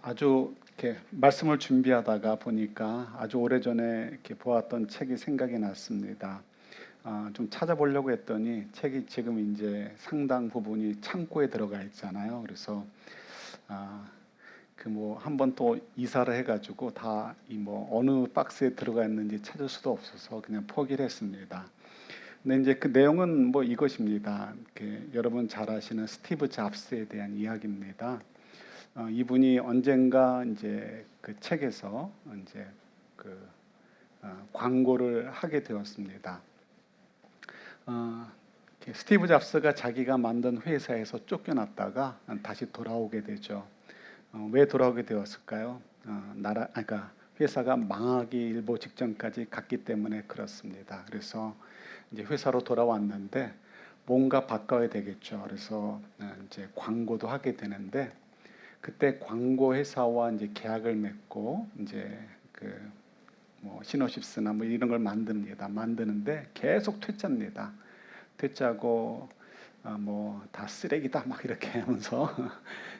아주 이렇게 말씀을 준비하다가 보니까 아주 오래전에 이렇게 보았던 책이 생각이 났습니다. 좀 찾아보려고 했더니 책이 지금 이제 상당 부분이 창고에 들어가 있잖아요. 그래서 그 뭐 한번 또 이사를 해가지고 다 이 뭐 어느 박스에 들어가 있는지 찾을 수도 없어서 그냥 포기를 했습니다. 근데 이제 그 내용은 뭐 이것입니다. 이렇게 여러분 잘 아시는 스티브 잡스에 대한 이야기입니다. 이분이 언젠가 이제 그 책에서 이제 그 광고를 하게 되었습니다. 스티브 잡스가 자기가 만든 회사에서 쫓겨났다가 다시 돌아오게 되죠. 왜 돌아오게 되었을까요? 그러니까 회사가 망하기 일보 직전까지 갔기 때문에 그렇습니다. 그래서 이제 회사로 돌아왔는데 뭔가 바꿔야 되겠죠. 그래서 이제 광고도 하게 되는데 그때 광고 회사와 이제 계약을 맺고 이제 그 뭐 시놉시스나 뭐 이런 걸 만듭니다. 만드는데 계속 퇴짜입니다. 퇴짜고 뭐 다 쓰레기다 막 이렇게 하면서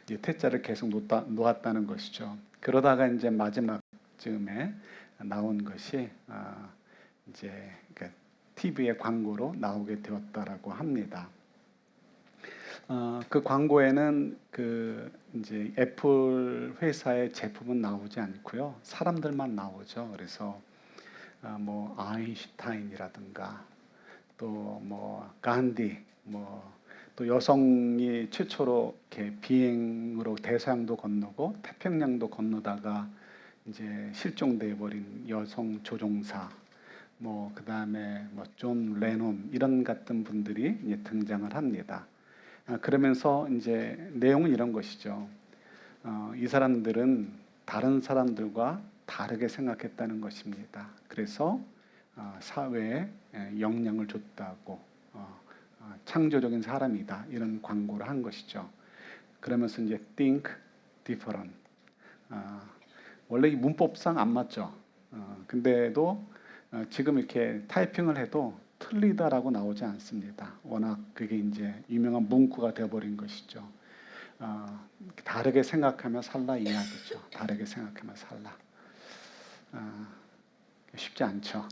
이제 퇴짜를 계속 놓았다는 것이죠. 그러다가 이제 마지막쯤에 나온 것이 이제 TV의 광고로 나오게 되었다라고 합니다. 그 광고에는 그 이제 애플 회사의 제품은 나오지 않고요. 사람들만 나오죠. 그래서 뭐 아인슈타인이라든가 또 뭐 간디 뭐 또 여성이 최초로 이렇게 비행으로 대서양도 건너고 태평양도 건너다가 이제 실종돼 버린 여성 조종사 뭐 그다음에 뭐 존 레논 이런 같은 분들이 이제 등장을 합니다. 그러면서 이제 내용은 이런 것이죠. 이 사람들은 다른 사람들과 다르게 생각했다는 것입니다. 그래서 사회에 영향을 줬다고 창조적인 사람이다 이런 광고를 한 것이죠. 그러면서 이제 think different. 원래 이 문법상 안 맞죠. 근데도 지금 이렇게 타이핑을 해도 틀리다라고 나오지 않습니다. 워낙 그게 이제 유명한 문구가 되어버린 것이죠. 다르게 생각하며 살라 이야기죠. 다르게 생각하며 살라. 쉽지 않죠.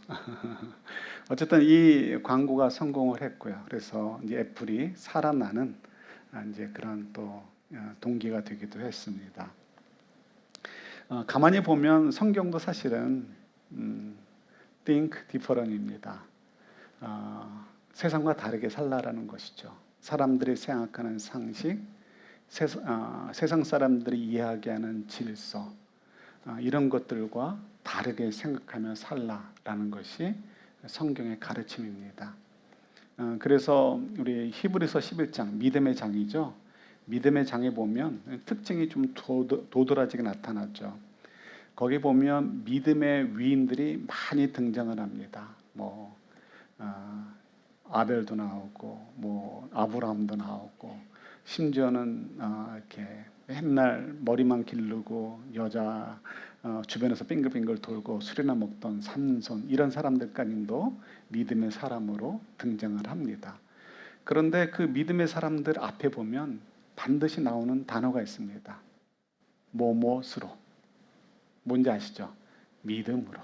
어쨌든 이 광고가 성공을 했고요. 그래서 이제 애플이 살아나는 이제 그런 또 동기가 되기도 했습니다. 가만히 보면 성경도 사실은 think different입니다. 세상과 다르게 살라라는 것이죠. 사람들이 생각하는 상식, 세상 사람들이 이야기하는 질서, 이런 것들과 다르게 생각하며 살라라는 것이 성경의 가르침입니다. 그래서 우리 히브리서 11장, 믿음의 장이죠. 믿음의 장에 보면 특징이 좀 도드라지게 나타났죠. 거기 보면 믿음의 위인들이 많이 등장을 합니다. 뭐 아벨도 나오고 뭐 아브라함도 나오고 심지어는 이렇게 맨날 머리만 기르고 여자 주변에서 빙글빙글 돌고 술이나 먹던 삼손 이런 사람들까지도 믿음의 사람으로 등장을 합니다. 그런데 그 믿음의 사람들 앞에 보면 반드시 나오는 단어가 있습니다. 뭐뭐스로. 뭔지 아시죠? 믿음으로.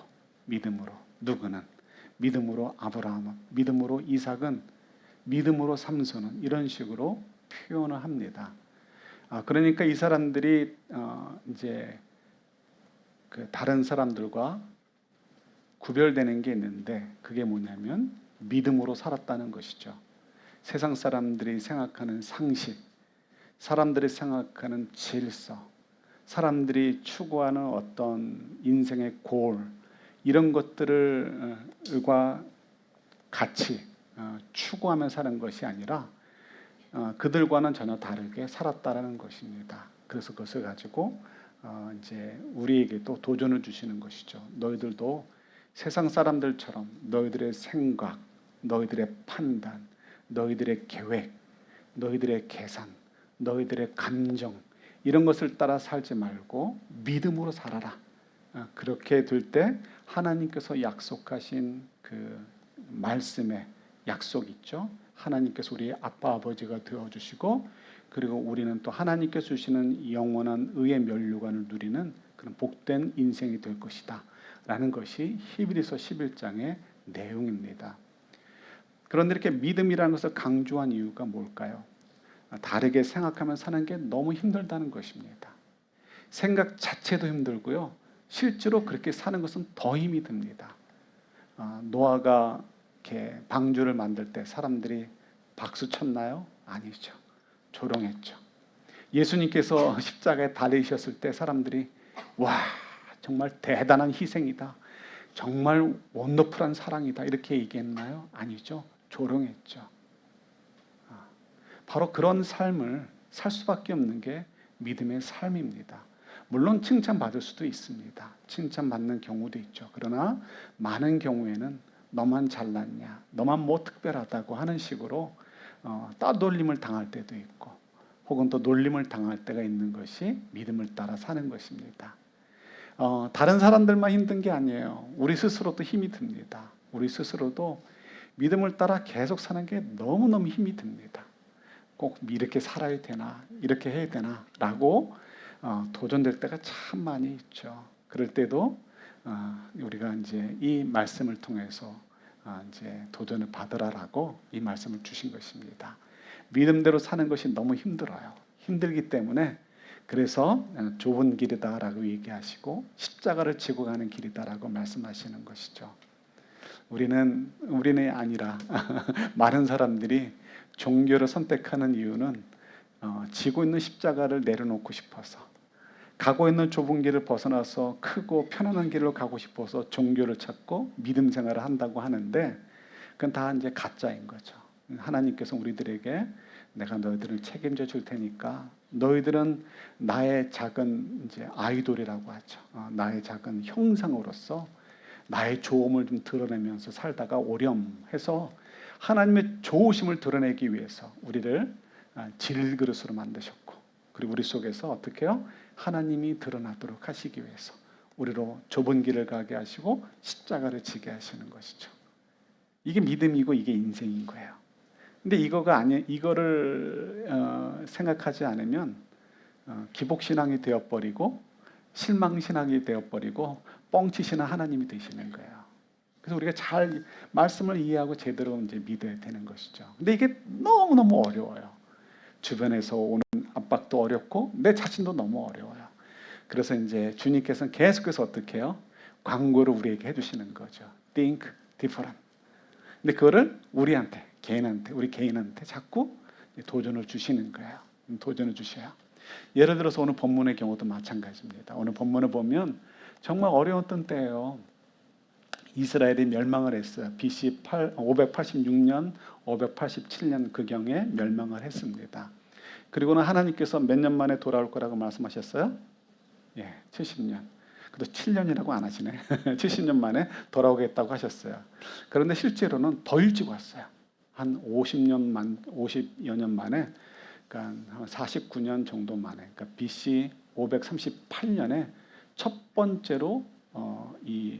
믿음으로. 누구는? 믿음으로 아브라함은, 믿음으로 이삭은, 믿음으로 삼손은 이런 식으로 표현을 합니다. 그러니까 이 사람들이 이제 그 다른 사람들과 구별되는 게 있는데 그게 뭐냐면 믿음으로 살았다는 것이죠. 세상 사람들이 생각하는 상식, 사람들이 생각하는 질서, 사람들이 추구하는 어떤 인생의 골 이런 것들과 같이 추구하며 사는 것이 아니라 그들과는 전혀 다르게 살았다라는 것입니다. 그래서 그것을 가지고 이제 우리에게도 도전을 주시는 것이죠. 너희들도 세상 사람들처럼 너희들의 생각, 너희들의 판단, 너희들의 계획, 너희들의 계산, 너희들의 감정 이런 것을 따라 살지 말고 믿음으로 살아라. 그렇게 될 때 하나님께서 약속하신 그 말씀의 약속 있죠. 하나님께서 우리의 아빠 아버지가 되어주시고 그리고 우리는 또 하나님께서 주시는 영원한 의의 면류관을 누리는 그런 복된 인생이 될 것이다 라는 것이 히브리서 11장의 내용입니다. 그런데 이렇게 믿음이라는 것을 강조한 이유가 뭘까요? 다르게 생각하면 사는 게 너무 힘들다는 것입니다. 생각 자체도 힘들고요. 실제로 그렇게 사는 것은 더 힘이 듭니다. 노아가 이렇게 방주를 만들 때 사람들이 박수 쳤나요? 아니죠. 조롱했죠. 예수님께서 십자가에 달리셨을 때 사람들이 와, 정말 대단한 희생이다. 정말 원더풀한 사랑이다. 이렇게 얘기했나요? 아니죠. 조롱했죠. 바로 그런 삶을 살 수밖에 없는 게 믿음의 삶입니다. 물론 칭찬받을 수도 있습니다. 칭찬받는 경우도 있죠. 그러나 많은 경우에는 너만 잘났냐, 너만 뭐 특별하다고 하는 식으로 따돌림을 당할 때도 있고 혹은 또 놀림을 당할 때가 있는 것이 믿음을 따라 사는 것입니다. 다른 사람들만 힘든 게 아니에요. 우리 스스로도 힘이 듭니다. 우리 스스로도 믿음을 따라 계속 사는 게 너무너무 힘이 듭니다. 꼭 이렇게 살아야 되나, 이렇게 해야 되나 라고 도전될 때가 참 많이 있죠. 그럴 때도 우리가 이제 이 말씀을 통해서 이제 도전을 받으라라고 이 말씀을 주신 것입니다. 믿음대로 사는 것이 너무 힘들어요. 힘들기 때문에 그래서 좁은 길이다라고 얘기하시고 십자가를 지고 가는 길이다라고 말씀하시는 것이죠. 우리는 아니라 많은 사람들이 종교를 선택하는 이유는 지고 있는 십자가를 내려놓고 싶어서, 가고 있는 좁은 길을 벗어나서 크고 편안한 길로 가고 싶어서 종교를 찾고 믿음 생활을 한다고 하는데 그건 다 이제 가짜인 거죠. 하나님께서 우리들에게 내가 너희들을 책임져 줄 테니까 너희들은 나의 작은 이제 아이돌이라고 하죠. 나의 작은 형상으로서 나의 좋음을 좀 드러내면서 살다가 오렴해서 하나님의 좋으심을 드러내기 위해서 우리를 질그릇으로 만드셨고, 그리고 우리 속에서 어떻게 해요? 하나님이 드러나도록 하시기 위해서 우리로 좁은 길을 가게 하시고 십자가를 지게 하시는 것이죠. 이게 믿음이고 이게 인생인 거예요. 근데 이거를 생각하지 않으면 기복신앙이 되어버리고 실망신앙이 되어버리고 뻥치시는 하나님이 되시는 거예요. 그래서 우리가 잘 말씀을 이해하고 제대로 이제 믿어야 되는 것이죠. 근데 이게 너무너무 어려워요. 주변에서 오는 압박도 어렵고 내 자신도 너무 어려워요. 그래서 이제 주님께서는 계속해서 어떻게 해요? 광고를 우리에게 해주시는 거죠. Think different. 근데 그거를 우리한테, 우리 개인한테 자꾸 도전을 주시는 거예요. 도전을 주셔요. 예를 들어서 오늘 본문의 경우도 마찬가지입니다. 오늘 본문을 보면 정말 어려웠던 때예요. 이스라엘이 멸망을 했어요. BC 586년, 587년 그 경에 멸망을 했습니다. 그리고는 하나님께서 몇 년 만에 돌아올 거라고 말씀하셨어요? 예, 70년. 그래도 7년이라고 안 하시네. 70년 만에 돌아오겠다고 하셨어요. 그런데 실제로는 더 일찍 왔어요. 한 50여 년 만에, 그러니까 한 49년 정도 만에, 그러니까 BC 538년에 첫 번째로 이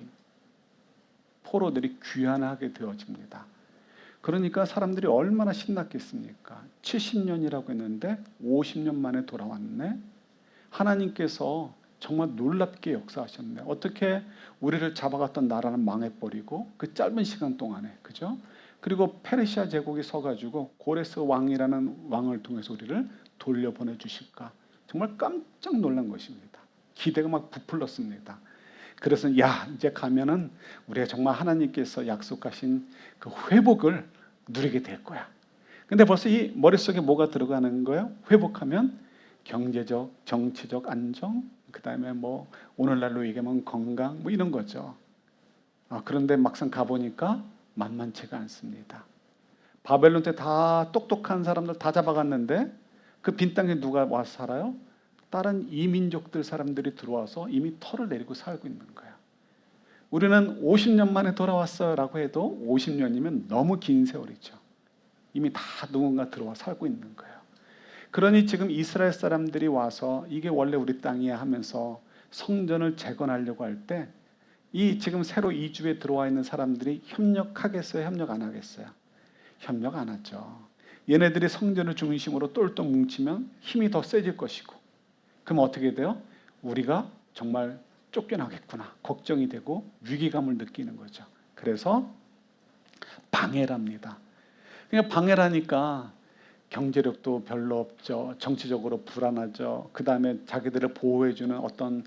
포로들이 귀환하게 되어집니다. 그러니까 사람들이 얼마나 신났겠습니까? 70년이라고 했는데 50년 만에 돌아왔네. 하나님께서 정말 놀랍게 역사하셨네. 어떻게 우리를 잡아갔던 나라는 망해버리고 그 짧은 시간 동안에, 그죠? 그리고 페르시아 제국이 서가지고 고레스 왕이라는 왕을 통해서 우리를 돌려보내 주실까? 정말 깜짝 놀란 것입니다. 기대가 막 부풀었습니다. 그래서 이제 가면은 우리가 정말 하나님께서 약속하신 그 회복을 누리게 될 거야. 근데 벌써 이 머릿속에 뭐가 들어가는 거예요? 회복하면 경제적, 정치적 안정, 그 다음에 뭐 오늘날로 얘기하면 건강, 뭐 이런 거죠. 그런데 막상 가보니까 만만치가 않습니다. 바벨론 때 다 똑똑한 사람들 다 잡아갔는데 그 빈 땅에 누가 와서 살아요? 다른 이민족들 사람들이 들어와서 이미 털을 내리고 살고 있는 거예요. 우리는 50년 만에 돌아왔어라고 해도 50년이면 너무 긴 세월이죠. 이미 다 누군가 들어와 살고 있는 거예요. 그러니 지금 이스라엘 사람들이 와서 이게 원래 우리 땅이야 하면서 성전을 재건하려고 할 때 이 지금 새로 이주에 들어와 있는 사람들이 협력하겠어요? 협력 안 하겠어요? 협력 안 하죠. 얘네들이 성전을 중심으로 똘똘 뭉치면 힘이 더 세질 것이고, 그럼 어떻게 돼요? 우리가 정말 쫓겨나겠구나 걱정이 되고 위기감을 느끼는 거죠. 그래서 방해랍니다. 그러니까 방해라니까 경제력도 별로 없죠. 정치적으로 불안하죠. 그 다음에 자기들을 보호해주는 어떤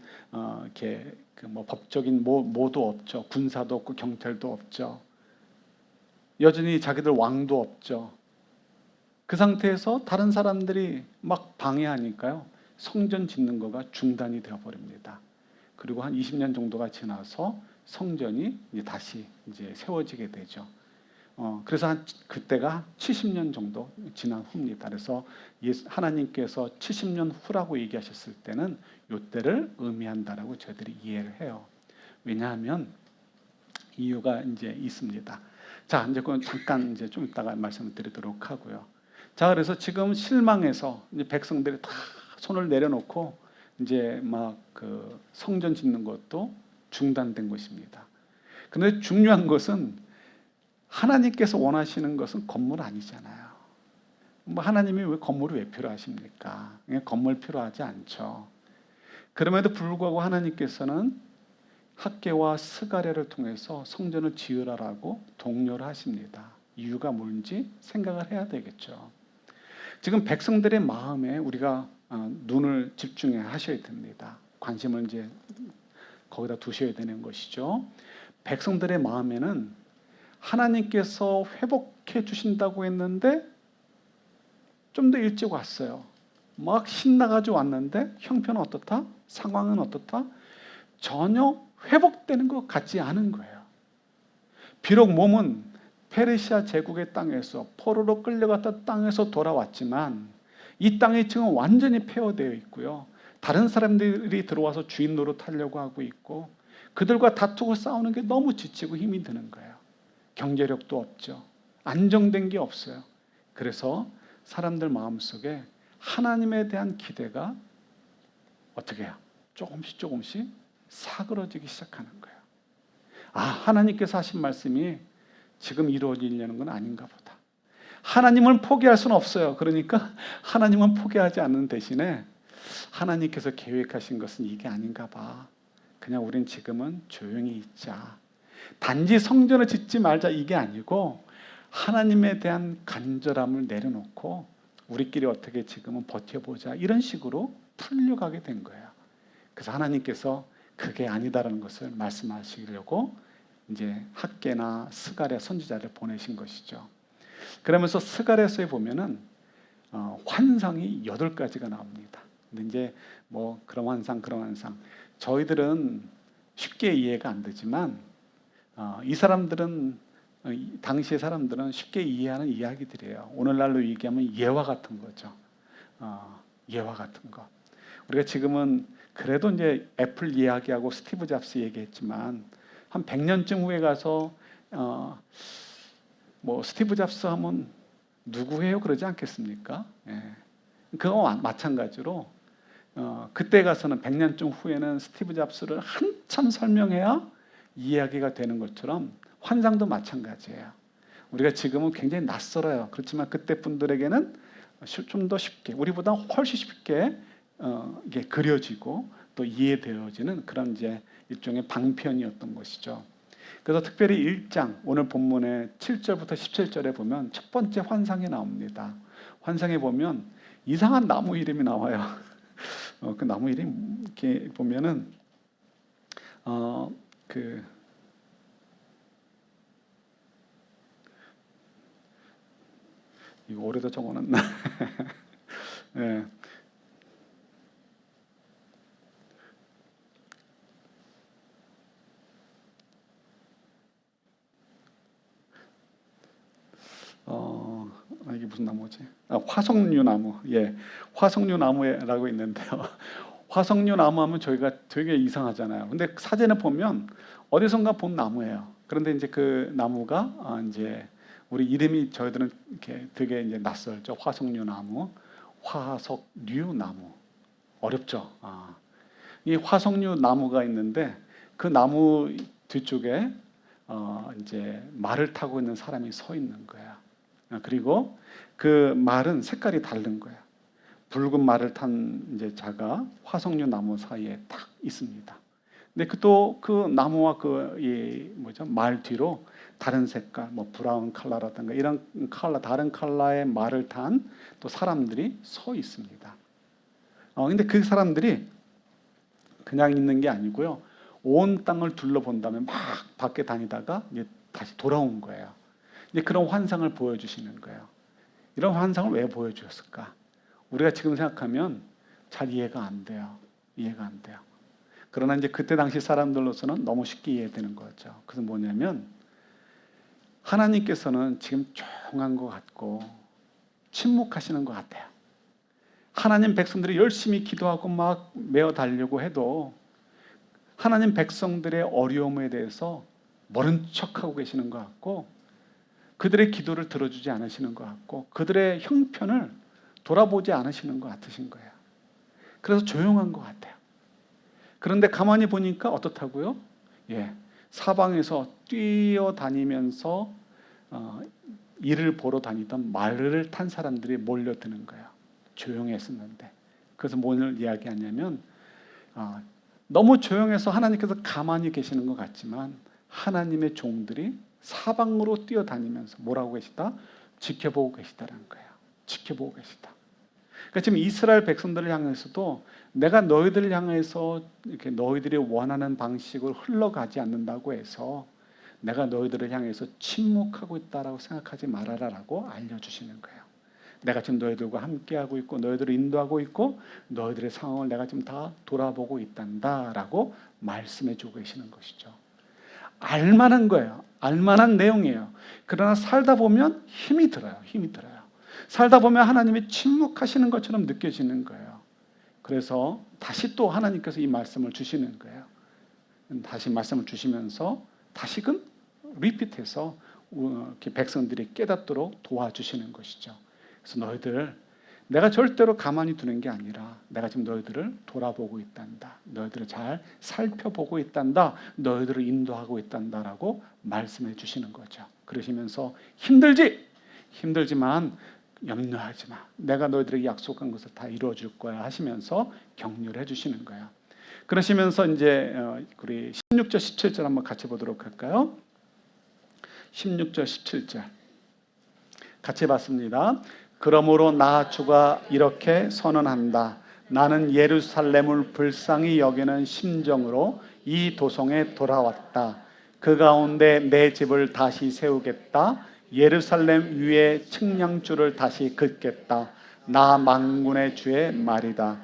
이렇게 뭐 법적인 뭐도 없죠. 군사도 없고 경찰도 없죠. 여전히 자기들 왕도 없죠. 그 상태에서 다른 사람들이 막 방해하니까요, 성전 짓는 거가 중단이 되어버립니다. 그리고 한 20년 정도가 지나서 성전이 이제 다시 이제 세워지게 되죠. 그래서 그때가 70년 정도 지난 후입니다. 그래서 하나님께서 70년 후라고 얘기하셨을 때는 이때를 의미한다라고 저희들이 이해를 해요. 왜냐하면 이유가 이제 있습니다. 자, 이제 그건 잠깐 이제 좀 이따가 말씀을 드리도록 하고요. 자, 그래서 지금 실망해서 이제 백성들이 다 손을 내려놓고 이제 막 그 성전 짓는 것도 중단된 것입니다. 그런데 중요한 것은 하나님께서 원하시는 것은 건물 아니잖아요. 뭐 하나님이 왜 건물이 왜 필요하십니까? 건물 필요하지 않죠. 그럼에도 불구하고 하나님께서는 학개와 스가랴를 통해서 성전을 지으라라고 독려를 하십니다. 이유가 뭔지 생각을 해야 되겠죠. 지금 백성들의 마음에 우리가 눈을 집중해 하셔야 됩니다. 관심을 이제 거기다 두셔야 되는 것이죠. 백성들의 마음에는 하나님께서 회복해 주신다고 했는데 좀 더 일찍 왔어요. 막 신나가지고 왔는데 형편은 어떻다? 상황은 어떻다? 전혀 회복되는 것 같지 않은 거예요. 비록 몸은 페르시아 제국의 땅에서 포로로 끌려갔다 땅에서 돌아왔지만 이 땅이 지금 완전히 폐허되어 있고요. 다른 사람들이 들어와서 주인 노릇하려고 하고 있고 그들과 다투고 싸우는 게 너무 지치고 힘이 드는 거예요. 경제력도 없죠. 안정된 게 없어요. 그래서 사람들 마음속에 하나님에 대한 기대가 어떻게 해요? 조금씩 사그러지기 시작하는 거예요. 아, 하나님께서 하신 말씀이 지금 이루어지려는 건 아닌가 보다. 하나님을 포기할 수는 없어요. 그러니까 하나님은 포기하지 않는 대신에 하나님께서 계획하신 것은 이게 아닌가 봐. 그냥 우린 지금은 조용히 있자. 단지 성전을 짓지 말자 이게 아니고 하나님에 대한 간절함을 내려놓고 우리끼리 어떻게 지금은 버텨보자 이런 식으로 풀려가게 된 거예요. 그래서 하나님께서 그게 아니다라는 것을 말씀하시려고 이제 학개나 스가랴 선지자를 보내신 것이죠. 그러면서 스가랴서에 보면은 환상이 8가지가 나옵니다. 근데 이제 뭐 그런 환상 저희들은 쉽게 이해가 안 되지만 이 사람들은 당시의 사람들은 쉽게 이해하는 이야기들이에요. 오늘날로 얘기하면 예화 같은 거죠. 예화 같은 거. 우리가 지금은 그래도 이제 애플 이야기하고 스티브 잡스 얘기했지만 한 100년쯤 후에 가서 뭐 스티브 잡스 하면 누구예요? 그러지 않겠습니까? 예. 그거 마찬가지로 그때 가서는 100년쯤 후에는 스티브 잡스를 한참 설명해야 이야기가 되는 것처럼 환상도 마찬가지예요. 우리가 지금은 굉장히 낯설어요. 그렇지만 그때 분들에게는 좀 더 쉽게, 우리보다 훨씬 쉽게 이게 그려지고 또 이해되어지는 그런 이제 일종의 방편이었던 것이죠. 그래서 특별히 1장 오늘 본문의 7절부터 17절에 보면 첫 번째 환상이 나옵니다. 환상에 보면 이상한 나무 이름이 나와요. 그 나무 이름 이렇게 보면은 이거 올해도 적어놨나? 네. 이게 무슨 나무지? 화석류 나무. 예, 화석류 나무라고 있는데요. 화석류 나무 하면 저희가 되게 이상하잖아요. 근데 사진을 보면 어디선가 본 나무예요. 그런데 이제 그 나무가 이제 우리 이름이 저희들은 이렇게 되게 이제 낯설죠. 화석류 나무, 화석류 나무. 어렵죠. 이 화석류 나무가 있는데 그 나무 뒤쪽에 이제 말을 타고 있는 사람이 서 있는 거예요. 그리고 그 말은 색깔이 다른 거예요. 붉은 말을 탄 이제 자가 화석류 나무 사이에 딱 있습니다. 근데 그 나무와 말 뒤로 다른 색깔, 뭐 브라운 컬러라든가 이런 컬러, 다른 컬러의 말을 탄 또 사람들이 서 있습니다. 근데 그 사람들이 그냥 있는 게 아니고요. 온 땅을 둘러본 다음에 막 밖에 다니다가 이제 다시 돌아온 거예요. 이제 그런 환상을 보여주시는 거예요. 이런 환상을 왜 보여주셨을까? 우리가 지금 생각하면 잘 이해가 안 돼요. 이해가 안 돼요. 그러나 이제 그때 당시 사람들로서는 너무 쉽게 이해되는 거죠. 그래서 뭐냐면 하나님께서는 지금 조용한 것 같고 침묵하시는 것 같아요. 하나님 백성들이 열심히 기도하고 막 메어 달려고 해도 하나님 백성들의 어려움에 대해서 모른 척하고 계시는 것 같고 그들의 기도를 들어주지 않으시는 것 같고 그들의 형편을 돌아보지 않으시는 것 같으신 거예요. 그래서 조용한 것 같아요. 그런데 가만히 보니까 어떻다고요? 사방에서 뛰어다니면서 일을 보러 다니던 말을 탄 사람들이 몰려드는 거예요. 조용했었는데. 그래서 뭘 이야기하냐면 너무 조용해서 하나님께서 가만히 계시는 것 같지만 하나님의 종들이 사방으로 뛰어다니면서 뭐라고 계시다? 지켜보고 계시다는 거예요. 지켜보고 계시다. 그러니까 지금 이스라엘 백성들을 향해서도 내가 너희들을 향해서 이렇게 너희들이 원하는 방식으로 흘러가지 않는다고 해서 내가 너희들을 향해서 침묵하고 있다라고 생각하지 말아라라고 알려주시는 거예요. 내가 지금 너희들과 함께하고 있고 너희들을 인도하고 있고 너희들의 상황을 내가 지금 다 돌아보고 있단다라고 말씀해 주고 계시는 것이죠. 알만한 거예요. 알만한 내용이에요. 그러나 살다 보면 힘이 들어요. 힘이 들어요. 살다 보면 하나님이 침묵하시는 것처럼 느껴지는 거예요. 그래서 다시 또 하나님께서 이 말씀을 주시는 거예요. 다시 말씀을 주시면서 다시금 리핏해서 백성들이 깨닫도록 도와주시는 것이죠. 그래서 너희들 내가 절대로 가만히 두는 게 아니라 내가 지금 너희들을 돌아보고 있단다. 너희들을 잘 살펴보고 있단다. 너희들을 인도하고 있단다라고 말씀해 주시는 거죠. 그러시면서 힘들지만 염려하지 마. 내가 너희들에게 약속한 것을 다 이루어 줄 거야 하시면서 격려를 해 주시는 거예요. 그러시면서 이제 우리 16절 17절 한번 같이 보도록 할까요? 16절 17절 같이 봤습니다. 그러므로 나 주가 이렇게 선언한다. 나는 예루살렘을 불쌍히 여기는 심정으로 이 도성에 돌아왔다. 그 가운데 내 집을 다시 세우겠다. 예루살렘 위에 측량줄을 다시 긋겠다. 나 만군의 주의 말이다.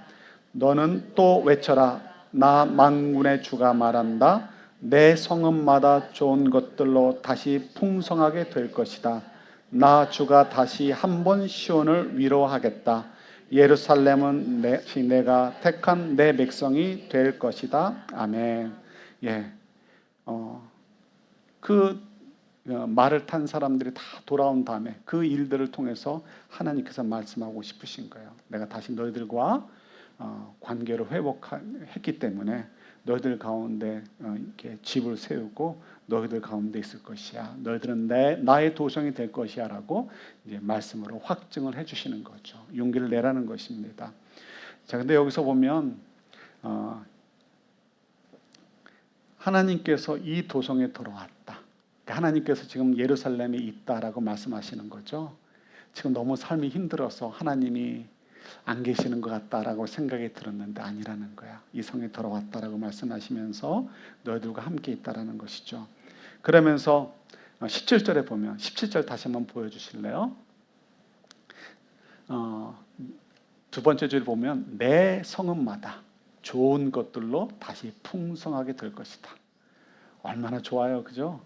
너는 또 외쳐라. 나 만군의 주가 말한다. 내 성읍마다 좋은 것들로 다시 풍성하게 될 것이다. 나 주가 다시 한번 시온을 위로하겠다. 예루살렘은 내가 택한 내 백성이 될 것이다. 아멘. 그 말을 탄 사람들이 다 돌아온 다음에 그 일들을 통해서 하나님께서 말씀하고 싶으신 거예요. 내가 다시 너희들과 관계를 회복했기 때문에 너희들 가운데 이렇게 집을 세우고 너희들 가운데 있을 것이야. 너희들은 나의 도성이 될 것이야라고 이제 말씀으로 확증을 해주시는 거죠. 용기를 내라는 것입니다. 자, 근데 여기서 보면 하나님께서 이 도성에 돌아왔다. 하나님께서 지금 예루살렘에 있다라고 말씀하시는 거죠. 지금 너무 삶이 힘들어서 하나님이 안 계시는 것 같다라고 생각이 들었는데 아니라는 거야. 이 성에 돌아왔다라고 말씀하시면서 너희들과 함께 있다라는 것이죠. 그러면서 17절에 보면 17절 다시 한번 보여주실래요? 두 번째 줄 보면 내 성읍마다 좋은 것들로 다시 풍성하게 될 것이다. 얼마나 좋아요, 그죠?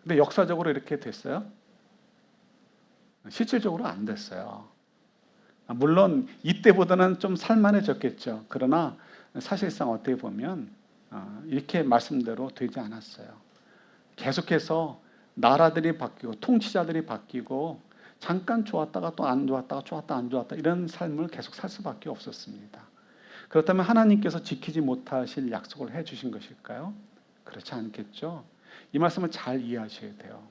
근데 역사적으로 이렇게 됐어요? 실질적으로 안 됐어요. 물론 이때보다는 좀 살만해졌겠죠. 그러나 사실상 어떻게 보면 이렇게 말씀대로 되지 않았어요. 계속해서 나라들이 바뀌고 통치자들이 바뀌고 잠깐 좋았다가 또 안 좋았다가 좋았다 안 좋았다 이런 삶을 계속 살 수밖에 없었습니다. 그렇다면 하나님께서 지키지 못하실 약속을 해주신 것일까요? 그렇지 않겠죠. 이 말씀을 잘 이해하셔야 돼요.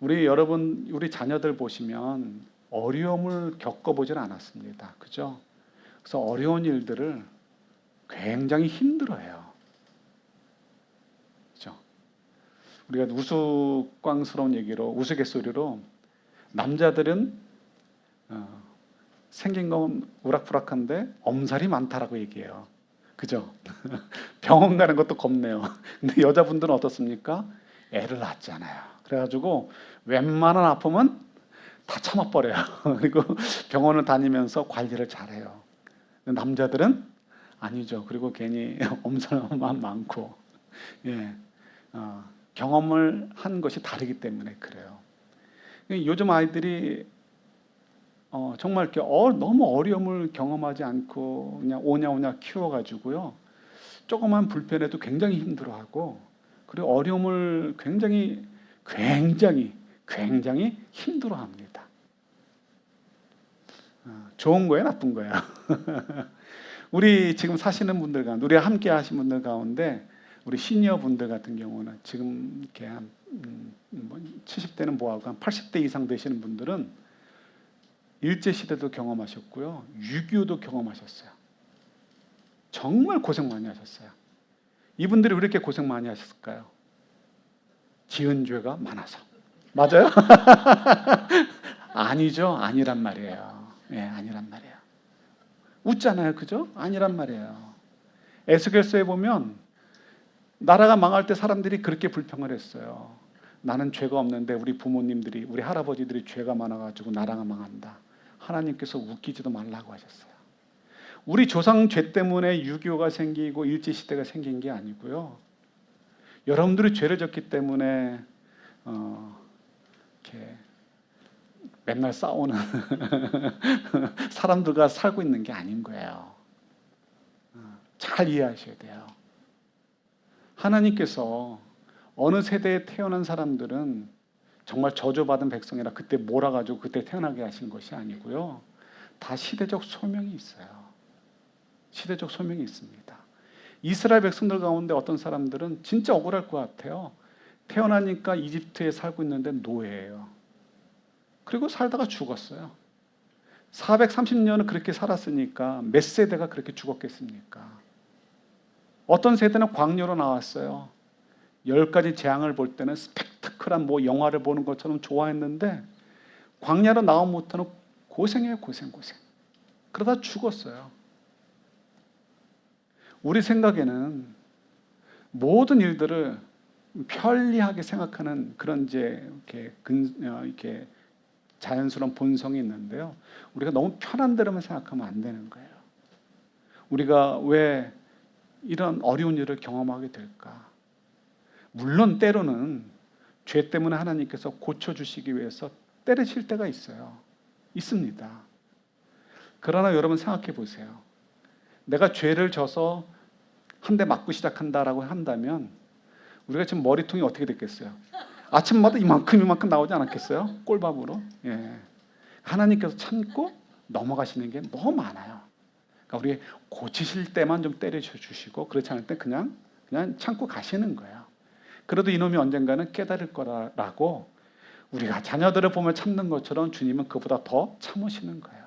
우리 자녀들 보시면 어려움을 겪어보질 않았습니다. 그죠? 그래서 어려운 일들을 굉장히 힘들어해요. 그죠? 우리가 우스꽝스러운 얘기로, 우스갯소리로 남자들은 생긴 건 우락부락한데 엄살이 많다라고 얘기해요. 그죠? 병원 가는 것도 겁내요. 근데 여자분들은 어떻습니까? 애를 낳잖아요. 그래가지고 웬만한 아픔은 다 참아버려요. 그리고 병원을 다니면서 관리를 잘해요. 남자들은 아니죠. 그리고 괜히 엄살만 많고, 예, 경험을 한 것이 다르기 때문에 그래요. 요즘 아이들이 정말 이렇게 너무 어려움을 경험하지 않고 그냥 오냐오냐 키워가지고요. 조그만 불편해도 굉장히 힘들어하고, 그리고 어려움을 굉장히 힘들어합니다. 좋은 거예요, 나쁜 거예요? 우리 지금 사시는 분들 가운데, 우리가 함께 하신 분들 가운데 우리 시니어 분들 같은 경우는 지금 이렇게 한 70대는 뭐하고 한 80대 이상 되시는 분들은 일제시대도 경험하셨고요. 6.25도 경험하셨어요. 정말 고생 많이 하셨어요. 이분들이 왜 이렇게 고생 많이 하셨을까요? 지은 죄가 많아서. 맞아요? 아니죠. 아니란 말이에요. 예, 아니란 말이에요. 웃잖아요. 그죠? 아니란 말이에요. 에스겔서에 보면 나라가 망할 때 사람들이 그렇게 불평을 했어요. 나는 죄가 없는데 우리 부모님들이, 우리 할아버지들이 죄가 많아가지고 나라가 망한다. 하나님께서 웃기지도 말라고 하셨어요. 우리 조상 죄 때문에 6.25가 생기고 일제시대가 생긴 게 아니고요. 여러분들이 죄를 졌기 때문에 이렇게 맨날 싸우는 사람들과 살고 있는 게 아닌 거예요. 잘 이해하셔야 돼요. 하나님께서 어느 세대에 태어난 사람들은 정말 저주받은 백성이라 그때 몰아가지고 그때 태어나게 하신 것이 아니고요. 다 시대적 소명이 있어요. 시대적 소명이 있습니다. 이스라엘 백성들 가운데 어떤 사람들은 진짜 억울할 것 같아요. 태어나니까 이집트에 살고 있는데 노예예요. 그리고 살다가 죽었어요. 430년을 그렇게 살았으니까 몇 세대가 그렇게 죽었겠습니까? 어떤 세대는 광야로 나왔어요. 10가지 재앙을 볼 때는 스펙타클한 영화를 보는 것처럼 좋아했는데 광야로 나오면부터는 고생해요. 고생. 그러다 죽었어요. 우리 생각에는 모든 일들을 편리하게 생각하는 그런 이렇게 자연스러운 본성이 있는데요. 우리가 너무 편한 대로만 생각하면 안 되는 거예요. 우리가 왜 이런 어려운 일을 경험하게 될까? 물론 때로는 죄 때문에 하나님께서 고쳐주시기 위해서 때리실 때가 있어요. 있습니다. 그러나 여러분 생각해 보세요. 내가 죄를 져서 한 대 맞고 시작한다라고 한다면 우리가 지금 머리통이 어떻게 됐겠어요? 아침마다 이만큼 나오지 않았겠어요? 꼴밥으로. 예. 하나님께서 참고 넘어가시는 게 너무 많아요. 그러니까 우리 고치실 때만 좀 때려줘 주시고 그렇지 않을 때 그냥 참고 가시는 거예요. 그래도 이놈이 언젠가는 깨달을 거라고 우리가 자녀들을 보면 참는 것처럼 주님은 그보다 더 참으시는 거예요.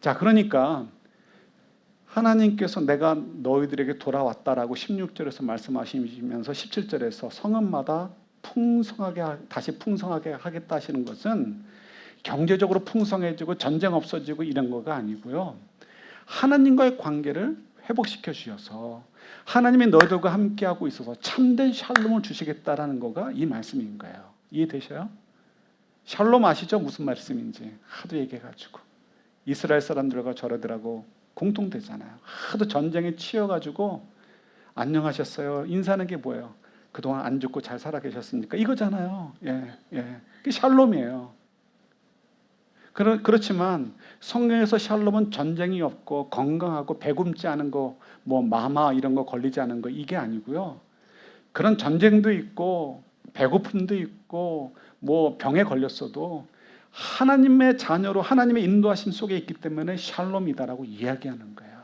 자, 그러니까 하나님께서 내가 너희들에게 돌아왔다라고 16절에서 말씀하시면서 17절에서 성읍마다 다시 풍성하게 하겠다 하시는 것은 경제적으로 풍성해지고 전쟁 없어지고 이런 거가 아니고요. 하나님과의 관계를 회복시켜 주셔서 하나님이 너희들과 함께하고 있어서 참된 샬롬을 주시겠다라는 거가 이 말씀인 거예요. 이해되셔요? 샬롬 아시죠? 무슨 말씀인지 하도 얘기해가지고 이스라엘 사람들과 저러더라고 공통되잖아요. 하도 전쟁에 치여가지고 안녕하셨어요. 인사하는 게 뭐예요? 그동안 안 죽고 잘 살아 계셨습니까? 이거잖아요. 예. 그게 샬롬이에요. 그렇지만 성경에서 샬롬은 전쟁이 없고 건강하고 배 굶지 않은 거, 마마 이런 거 걸리지 않은 거 이게 아니고요. 그런 전쟁도 있고 배고픔도 있고 병에 걸렸어도 하나님의 자녀로 하나님의 인도하심 속에 있기 때문에 샬롬이다라고 이야기하는 거예요.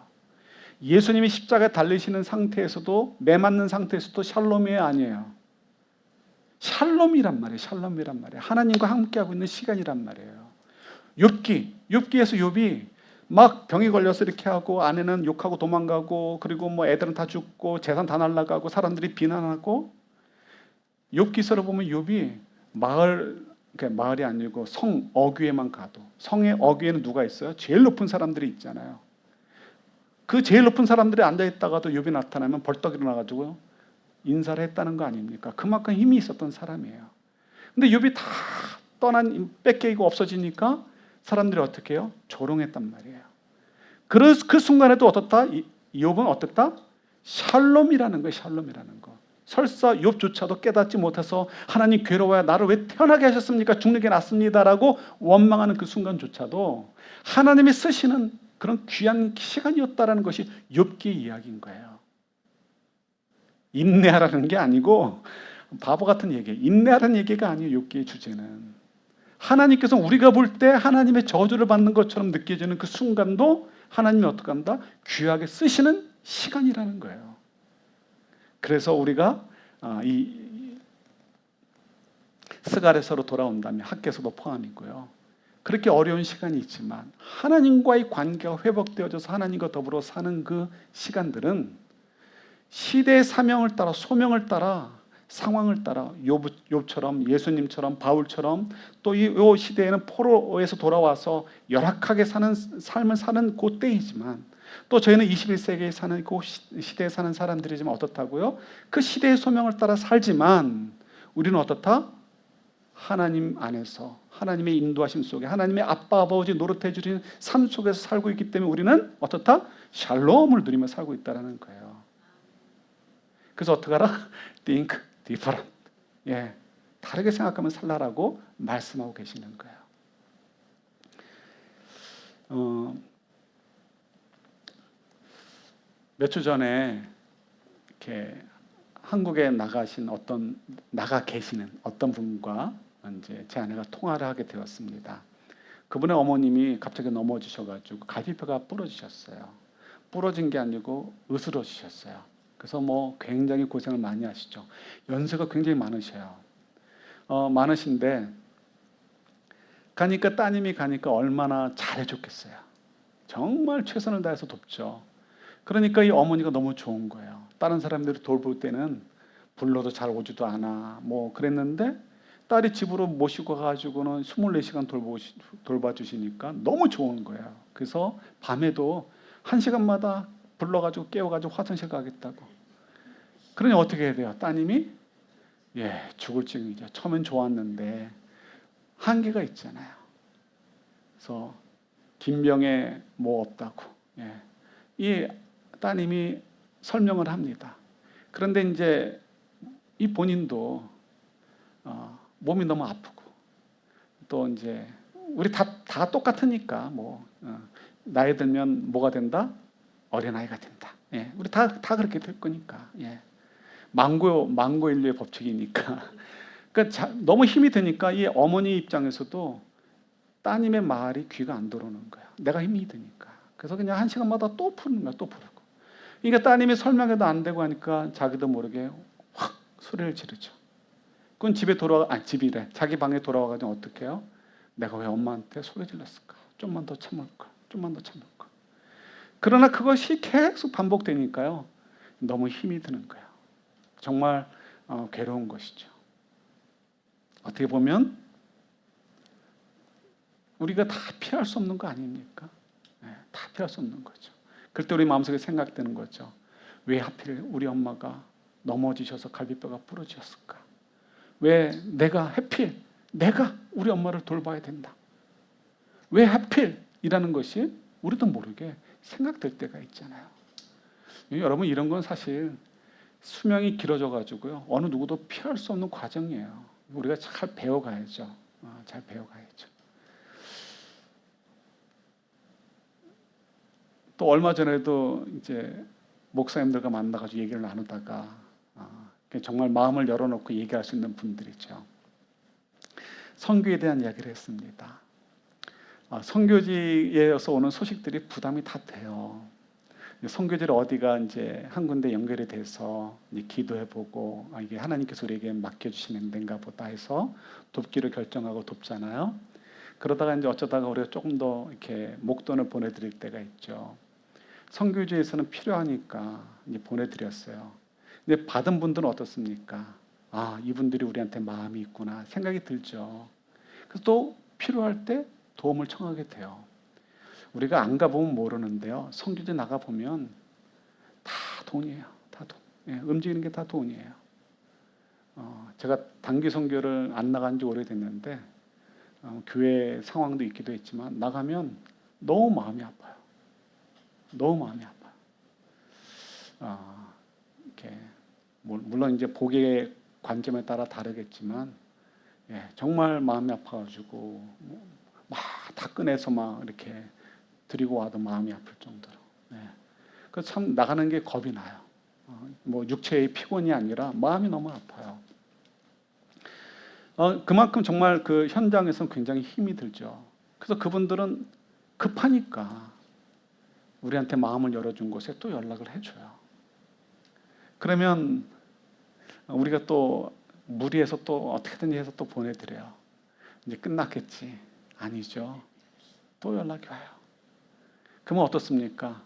예수님이 십자가에 달리시는 상태에서도 매 맞는 상태에서도 샬롬이 아니에요. 샬롬이란 말이에요. 샬롬이란 말이에요. 하나님과 함께하고 있는 시간이란 말이에요. 욥기에서 욥이 막 병이 걸려서 이렇게 하고 아내는 욕하고 도망가고 그리고 뭐 애들은 다 죽고 재산 다 날라가고 사람들이 비난하고 욥기서를 보면 욥이 마을이 아니고 성 어귀에만 가도 성의 어귀에는 누가 있어요? 제일 높은 사람들이 있잖아요. 그 제일 높은 사람들이 앉아있다가도 욥이 나타나면 벌떡 일어나가지고 인사를 했다는 거 아닙니까? 그만큼 힘이 있었던 사람이에요. 근데 욥이 다 뺏기고 없어지니까 사람들이 어떻게 해요? 조롱했단 말이에요. 그 순간에도 어떻다? 욥은 어떻다? 샬롬이라는 거예요. 샬롬이라는 거. 설사 욥조차도 깨닫지 못해서 하나님 괴로워야 나를 왜 태어나게 하셨습니까? 죽는 게 낫습니다라고 원망하는 그 순간조차도 하나님이 쓰시는 그런 귀한 시간이었다라는 것이 욥기의 이야기인 거예요. 인내하라는 게 아니고 바보 같은 얘기, 인내하라는 얘기가 아니에요. 욥기의 주제는 하나님께서 우리가 볼 때 하나님의 저주를 받는 것처럼 느껴지는 그 순간도 하나님이 어떻게 한다? 귀하게 쓰시는 시간이라는 거예요. 그래서 우리가 이 스가랴서로 돌아온다면 학개서도 포함이고요. 그렇게 어려운 시간이 있지만 하나님과의 관계가 회복되어져서 하나님과 더불어 사는 그 시간들은 시대의 사명을 따라 소명을 따라 상황을 따라 욥처럼 예수님처럼 바울처럼 또 이 시대에는 포로에서 돌아와서 열악하게 사는 삶을 사는 그 때이지만 또 저희는 21세기에 사는 그 시대에 사는 사람들이지만 어떻다고요? 그 시대의 소명을 따라 살지만 우리는 어떻다? 하나님 안에서 하나님의 인도하심 속에 하나님의 아빠 아버지 노릇해 주신 삶 속에서 살고 있기 때문에 우리는 어떻다? 샬롬을 누리며 살고 있다는 거예요. 그래서 어떻게 하라? Think different. 예, 다르게 생각하면 살라라고 말씀하고 계시는 거예요. 몇 주 전에 이렇게 한국에 나가 계시는 어떤 분과 이제 제 아내가 통화를 하게 되었습니다. 그분의 어머님이 갑자기 넘어지셔가지고 갈비뼈가 부러지셨어요. 부러진 게 아니고 으스러지셨어요. 그래서 뭐 굉장히 고생을 많이 하시죠. 연세가 굉장히 많으셔요. 많으신데 따님이 가니까 얼마나 잘해줬겠어요. 정말 최선을 다해서 돕죠. 그러니까 이 어머니가 너무 좋은 거예요. 다른 사람들이 돌볼 때는 불러도 잘 오지도 않아. 뭐 그랬는데 딸이 집으로 모시고 가가지고는 24시간 돌봐주시니까 너무 좋은 거예요. 그래서 밤에도 1시간마다 불러가지고 깨워가지고 화장실 가겠다고. 그러니 어떻게 해야 돼요? 따님이 죽을 지경이죠. 처음엔 좋았는데 한계가 있잖아요. 그래서 김병에 뭐 없다고. 이 따님이 설명을 합니다. 그런데 이제 이 본인도 몸이 너무 아프고 또 이제 우리 다 똑같으니까 뭐 나이 들면 뭐가 된다? 어린아이가 된다. 우리 다 그렇게 될 거니까. 망고 인류의 법칙이니까. 그러니까 너무 힘이 드니까 이 어머니 입장에서도 따님의 말이 귀가 안 들어오는 거야. 내가 힘이 드니까. 그래서 그냥 1시간마다 또 푸는 거야. 또 부르고. 그러니까 따님이 설명해도 안 되고 하니까 자기도 모르게 확 소리를 지르죠. 그건 집이래. 자기 방에 돌아와가지고 어떻게 해요? 내가 왜 엄마한테 소리 질렀을까? 좀만 더 참을까? 좀만 더 참을까? 그러나 그것이 계속 반복되니까요. 너무 힘이 드는 거예요. 정말 괴로운 것이죠. 어떻게 보면 우리가 다 피할 수 없는 거 아닙니까? 다 피할 수 없는 거죠. 그럴 때 우리 마음속에 생각되는 거죠. 왜 하필 우리 엄마가 넘어지셔서 갈비뼈가 부러지셨을까? 왜 내가 우리 엄마를 돌봐야 된다. 왜 하필이라는 것이 우리도 모르게 생각될 때가 있잖아요. 여러분 이런 건 사실 수명이 길어져 가지고요. 어느 누구도 피할 수 없는 과정이에요. 우리가 잘 배워가야죠. 잘 배워가야죠. 또 얼마 전에도 이제 목사님들과 만나가지고 얘기를 나누다가 정말 마음을 열어놓고 얘기할 수 있는 분들이죠. 선교에 대한 이야기를 했습니다. 선교지에서 오는 소식들이 부담이 다 돼요. 선교지를 어디가 이제 한 군데 연결이 돼서 이제 기도해보고 이게 하나님께서 우리에게 맡겨주시는 데인가 보다 해서 돕기로 결정하고 돕잖아요. 그러다가 이제 어쩌다가 우리가 조금 더 이렇게 목돈을 보내드릴 때가 있죠. 선교지에서는 필요하니까 이제 보내드렸어요. 근데 받은 분들은 어떻습니까? 아, 이분들이 우리한테 마음이 있구나 생각이 들죠. 그래서 또 필요할 때 도움을 청하게 돼요. 우리가 안 가보면 모르는데요. 선교지 나가보면 다 돈이에요. 다 돈. 예, 움직이는 게 다 돈이에요. 제가 단기 선교를 안 나간 지 오래됐는데 교회 상황도 있기도 했지만 나가면 너무 마음이 아파요. 너무 마음이 아파요. 이렇게 물론 이제 복의 관점에 따라 다르겠지만 예, 정말 마음이 아파가지고 막 다 꺼내서 막 이렇게 드리고 와도 마음이 아플 정도로. 예. 그래서 참 나가는 게 겁이 나요. 뭐 육체의 피곤이 아니라 마음이 너무 아파요. 그만큼 정말 그 현장에서는 굉장히 힘이 들죠. 그래서 그분들은 급하니까 우리한테 마음을 열어준 곳에 또 연락을 해줘요. 그러면 우리가 또 무리해서 또 어떻게든지 해서 또 보내드려요. 이제 끝났겠지. 아니죠. 또 연락이 와요. 그러면 어떻습니까?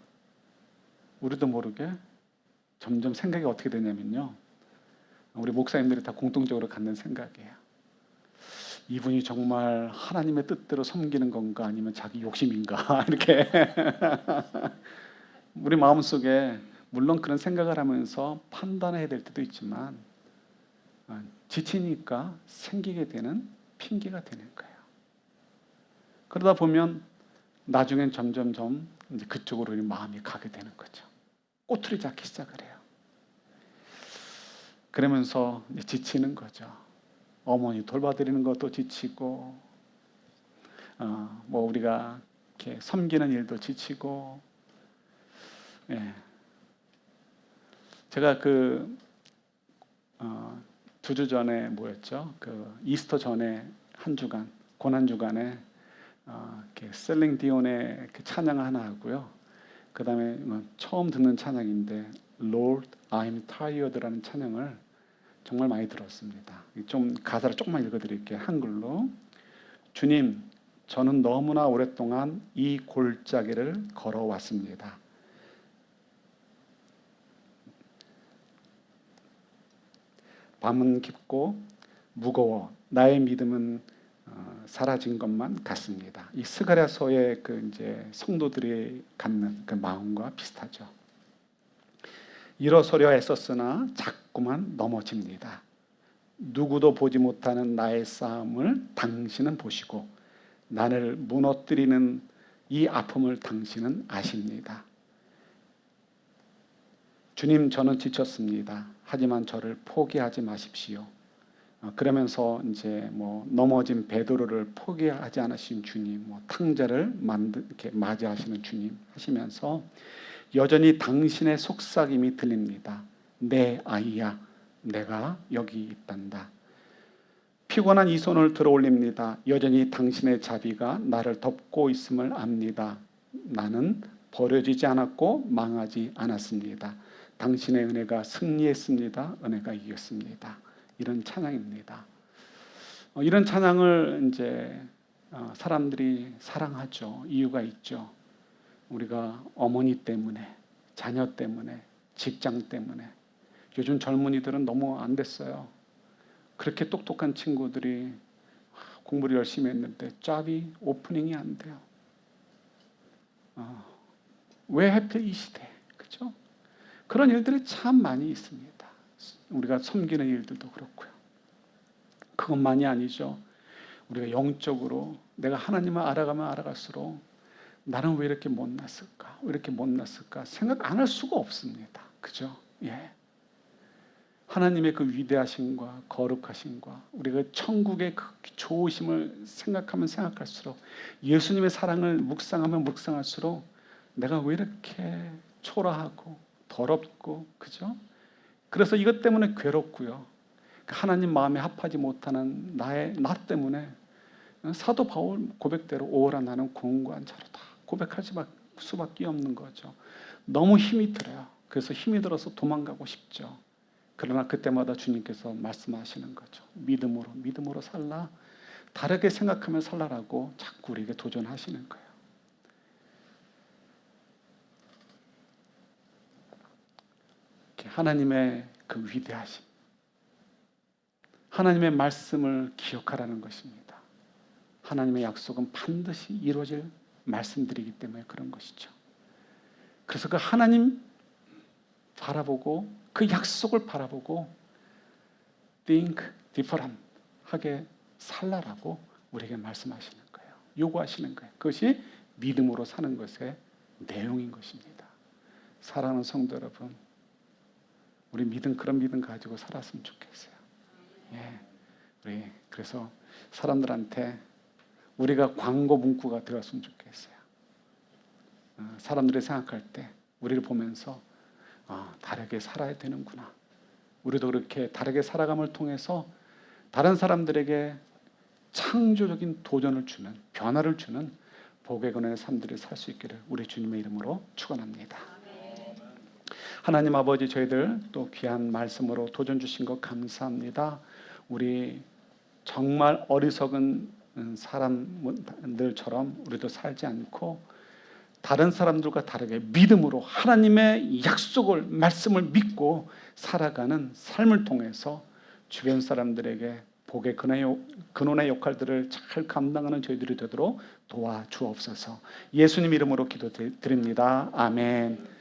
우리도 모르게 점점 생각이 어떻게 되냐면요. 우리 목사님들이 다 공통적으로 갖는 생각이에요. 이분이 정말 하나님의 뜻대로 섬기는 건가 아니면 자기 욕심인가 이렇게 우리 마음속에 물론 그런 생각을 하면서 판단해야 될 때도 있지만 지치니까 생기게 되는 핑계가 되는 거예요. 그러다 보면 나중엔 점점점 이제 그쪽으로 우리 마음이 가게 되는 거죠. 꼬투리 잡기 시작을 해요. 그러면서 이제 지치는 거죠. 어머니 돌봐드리는 것도 지치고, 뭐 우리가 이렇게 섬기는 일도 지치고, 예. 제가 그 2주 전에 뭐였죠? 그 이스터 전에 한 주간 고난 주간에 이렇게 셀링 디온의 그 찬양을 하나 하고요. 그 다음에 처음 듣는 찬양인데 Lord, I'm tired라는 찬양을 정말 많이 들었습니다. 좀 가사를 조금만 읽어드릴게요. 한글로. 주님, 저는 너무나 오랫동안 이 골짜기를 걸어왔습니다. 밤은 깊고 무거워 나의 믿음은 사라진 것만 같습니다. 이 스가랴서의 그 이제 성도들이 갖는 그 마음과 비슷하죠. 일어서려 애썼으나 자꾸만 넘어집니다. 누구도 보지 못하는 나의 싸움을 당신은 보시고 나를 무너뜨리는 이 아픔을 당신은 아십니다. 주님, 저는 지쳤습니다. 하지만 저를 포기하지 마십시오. 그러면서 이제 뭐 넘어진 베드로를 포기하지 않으신 주님, 뭐 탕자를 이렇게 맞이하시는 주님 하시면서 여전히 당신의 속삭임이 들립니다. 내 아이야, 내가 여기 있단다. 피곤한 이 손을 들어 올립니다. 여전히 당신의 자비가 나를 덮고 있음을 압니다. 나는 버려지지 않았고 망하지 않았습니다. 당신의 은혜가 승리했습니다. 은혜가 이겼습니다. 이런 찬양입니다. 이런 찬양을 이제 사람들이 사랑하죠. 이유가 있죠. 우리가 어머니 때문에, 자녀 때문에, 직장 때문에 요즘 젊은이들은 너무 안 됐어요. 그렇게 똑똑한 친구들이 공부를 열심히 했는데 잡이 오프닝이 안 돼요. 왜 하필 이 시대? 그렇죠? 그런 일들이 참 많이 있습니다. 우리가 섬기는 일들도 그렇고요. 그것만이 아니죠. 우리가 영적으로 내가 하나님을 알아가면 알아갈수록 나는 왜 이렇게 못났을까? 왜 이렇게 못났을까? 생각 안 할 수가 없습니다. 그죠? 예. 하나님의 그 위대하심과 거룩하심과 우리가 천국의 그 좋으심을 생각하면 생각할수록 예수님의 사랑을 묵상하면 묵상할수록 내가 왜 이렇게 초라하고 더럽고 그죠? 그래서 이것 때문에 괴롭고요. 하나님 마음에 합하지 못하는 나 때문에 사도 바울 고백대로 오라 나는 공고한 자로다 고백할 수밖에 없는 거죠. 너무 힘이 들어요. 그래서 힘이 들어서 도망가고 싶죠. 그러나 그때마다 주님께서 말씀하시는 거죠. 믿음으로 살라. 다르게 생각하며 살라라고 자꾸 우리에게 도전하시는 거예요. 하나님의 그 위대하심, 하나님의 말씀을 기억하라는 것입니다. 하나님의 약속은 반드시 이루어질 말씀들이기 때문에 그런 것이죠. 그래서 그 하나님 바라보고 그 약속을 바라보고 think different 하게 살라라고 우리에게 말씀하시는 거예요. 요구하시는 거예요. 그것이 믿음으로 사는 것의 내용인 것입니다. 사랑하는 성도 여러분, 우리 그런 믿음 가지고 살았으면 좋겠어요. 우리 그래서 사람들한테 우리가 광고 문구가 되었으면 좋겠어요. 사람들이 생각할 때 우리를 보면서 다르게 살아야 되는구나. 우리도 그렇게 다르게 살아감을 통해서 다른 사람들에게 창조적인 도전을 주는, 변화를 주는 복의 근원의 삶들을 살 수 있기를 우리 주님의 이름으로 축원합니다. 하나님 아버지, 저희들 또 귀한 말씀으로 도전 주신 것 감사합니다. 우리 정말 어리석은 사람들처럼 우리도 살지 않고 다른 사람들과 다르게 믿음으로 하나님의 약속을, 말씀을 믿고 살아가는 삶을 통해서 주변 사람들에게 복의 근원의 역할들을 잘 감당하는 저희들이 되도록 도와주옵소서. 예수님 이름으로 기도드립니다. 아멘.